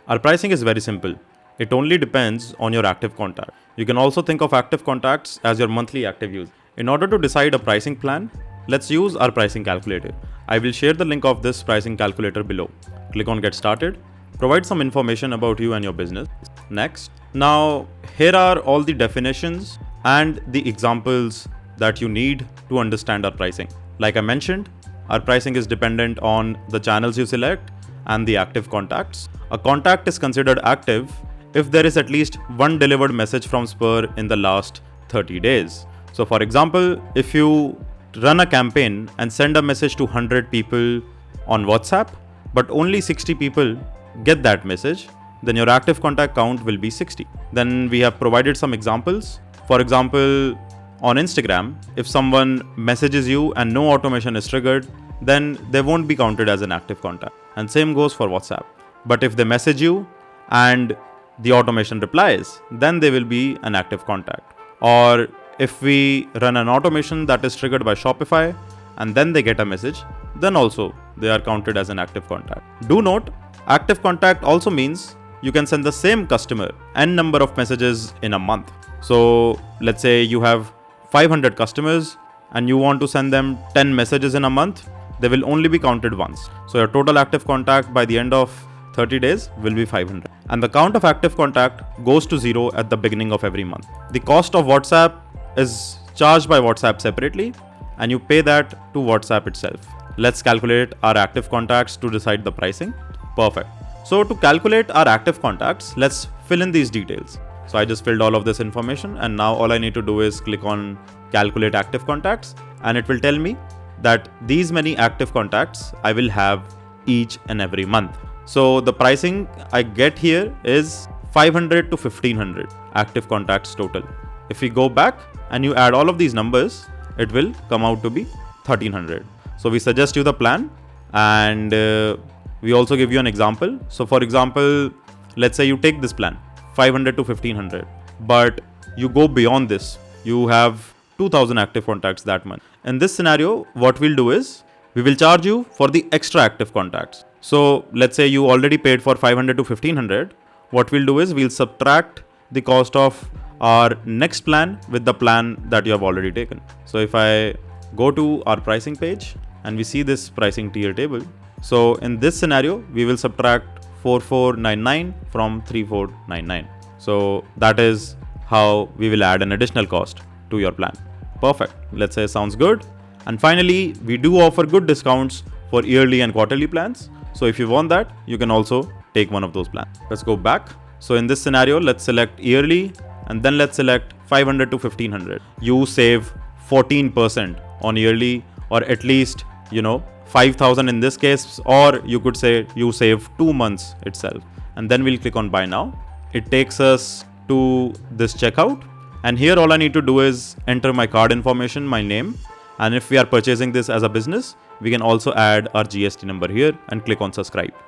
Our pricing is very simple. It only depends on your active contact. You can also think of active contacts as your monthly active use. In order to decide a pricing plan, let's use our pricing calculator. I will share the link of this pricing calculator below. Click on Get Started. Provide some information about you and your business. Next. Now, here are all the definitions and the examples that you need to understand our pricing. Like I mentioned, our pricing is dependent on the channels you select and the active contacts. A contact is considered active if there is at least one delivered message from Spur in the last 30 days. So for example, if you run a campaign and send a message to 100 people on WhatsApp, but only 60 people get that message, then your active contact count will be 60. Then we have provided some examples. For example, on Instagram, if someone messages you and no automation is triggered, then they won't be counted as an active contact. And same goes for WhatsApp. But if they message you and the automation replies, then they will be an active contact. Or if we run an automation that is triggered by Shopify and then they get a message, then also they are counted as an active contact. Do note, active contact also means you can send the same customer n number of messages in a month. So let's say you have 500 customers and you want to send them 10 messages in a month, they will only be counted once. So your total active contact by the end of 30 days will be 500. And the count of active contact goes to 0 at the beginning of every month. The cost of WhatsApp is charged by WhatsApp separately and you pay that to WhatsApp itself. Let's calculate our active contacts to decide the pricing. Perfect. So to calculate our active contacts, let's fill in these details. So I just filled all of this information and now all I need to do is click on calculate active contacts and it will tell me that these many active contacts I will have each and every month. So the pricing I get here is 500 to 1500 active contacts total. If we go back and you add all of these numbers, it will come out to be 1300. So we suggest you the plan and we also give you an example. So for example, let's say you take this plan 500 to 1500, but you go beyond this. You have 2000 active contacts that month. In this scenario, what we'll do is we will charge you for the extra active contacts. So let's say you already paid for 500 to 1500. What we'll do is we'll subtract the cost of our next plan with the plan that you have already taken. So if I go to our pricing page and we see this pricing tier table. So in this scenario, we will subtract 4499 from 3499. So that is how we will add an additional cost to your plan. Perfect. Let's say sounds good. And finally, we do offer good discounts for yearly and quarterly plans. So if you want that, you can also take one of those plans. Let's go back. So in this scenario, let's select yearly and then let's select 500 to 1500. You save 14% on yearly, or at least, 5,000 in this case, or you could say you save 2 months itself. And then we'll click on buy now. It takes us to this checkout. And here all I need to do is enter my card information, my name. And if we are purchasing this as a business, we can also add our GST number here and click on subscribe.